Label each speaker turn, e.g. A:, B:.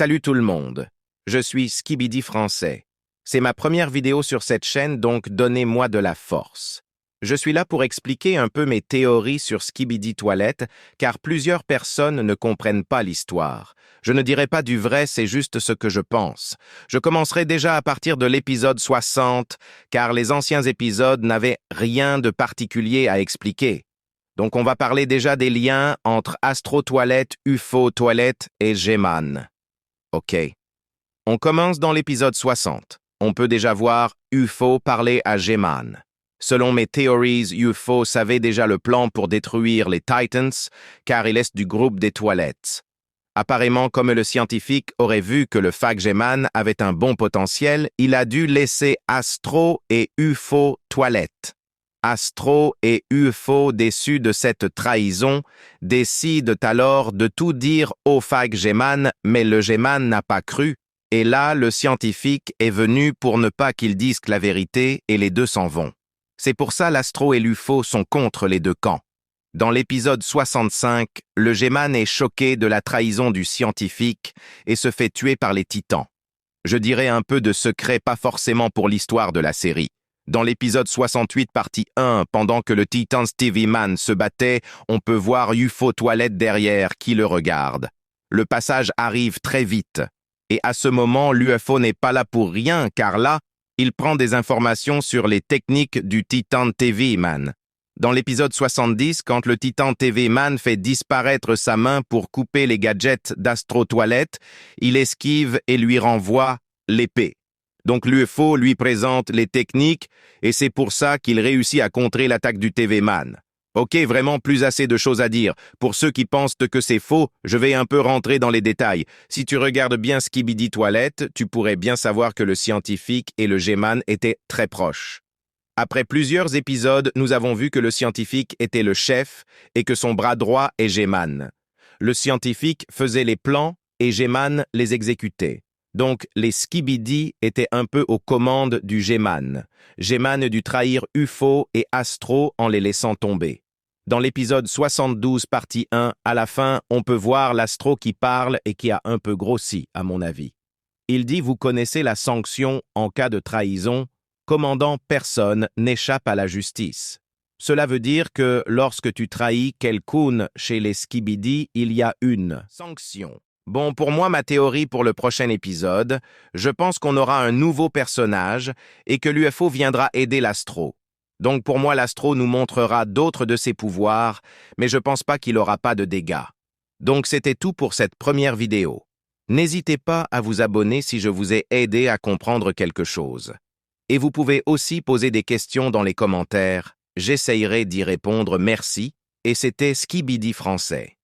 A: Salut tout le monde, je suis Skibidi Français. C'est ma première vidéo sur cette chaîne, donc donnez-moi de la force. Je suis là pour expliquer un peu mes théories sur Skibidi Toilette, car plusieurs personnes ne comprennent pas l'histoire. Je ne dirai pas du vrai, c'est juste ce que je pense. Je commencerai déjà à partir de l'épisode 60, car les anciens épisodes n'avaient rien de particulier à expliquer. Donc on va parler déjà des liens entre Astro Toilette, UFO Toilette et G-Man. Ok. On commence dans l'épisode 60. On peut déjà voir UFO parler à G-Man. Selon mes théories, UFO savait déjà le plan pour détruire les Titans, car il est du groupe des toilettes. Apparemment, comme le scientifique aurait vu que le Fag G-Man avait un bon potentiel, il a dû laisser Astro et UFO Toilette. Astro et UFO, déçus de cette trahison, décident alors de tout dire au Fag G-Man, mais le G-Man n'a pas cru. Et là, le scientifique est venu pour ne pas qu'ils disent la vérité et les deux s'en vont. C'est pour ça l'Astro et l'UFO sont contre les deux camps. Dans l'épisode 65, le G-Man est choqué de la trahison du scientifique et se fait tuer par les Titans. Je dirais un peu de secret, pas forcément pour l'histoire de la série. Dans l'épisode 68, partie 1, pendant que le Titan Stevie Man se battait, on peut voir UFO Toilette derrière qui le regarde. Le passage arrive très vite. Et à ce moment, l'UFO n'est pas là pour rien, car là, il prend des informations sur les techniques du Titan TV Man. Dans l'épisode 70, quand le Titan TV Man fait disparaître sa main pour couper les gadgets d'Astro Toilette, il esquive et lui renvoie l'épée. Donc l'UFO lui présente les techniques et c'est pour ça qu'il réussit à contrer l'attaque du TV Man. Ok, vraiment plus assez de choses à dire. Pour ceux qui pensent que c'est faux, je vais un peu rentrer dans les détails. Si tu regardes bien Skibidi Toilette, tu pourrais bien savoir que le scientifique et le G-Man étaient très proches. Après plusieurs épisodes, nous avons vu que le scientifique était le chef et que son bras droit est G-Man. Le scientifique faisait les plans et G-Man les exécutait. Donc, les Skibidi étaient un peu aux commandes du G-Man. G-Man dut trahir UFO et Astro en les laissant tomber. Dans l'épisode 72, partie 1, à la fin, on peut voir l'Astro qui parle et qui a un peu grossi, à mon avis. Il dit « Vous connaissez la sanction en cas de trahison. Commandant, personne n'échappe à la justice. » Cela veut dire que lorsque tu trahis quelqu'un chez les Skibidi, il y a une sanction. Bon, pour moi, ma théorie pour le prochain épisode, je pense qu'on aura un nouveau personnage et que l'UFO viendra aider l'Astro. Donc pour moi, l'Astro nous montrera d'autres de ses pouvoirs, mais je pense pas qu'il aura pas de dégâts. Donc c'était tout pour cette première vidéo. N'hésitez pas à vous abonner si je vous ai aidé à comprendre quelque chose. Et vous pouvez aussi poser des questions dans les commentaires. J'essayerai d'y répondre, merci. Et c'était Skibidi Français.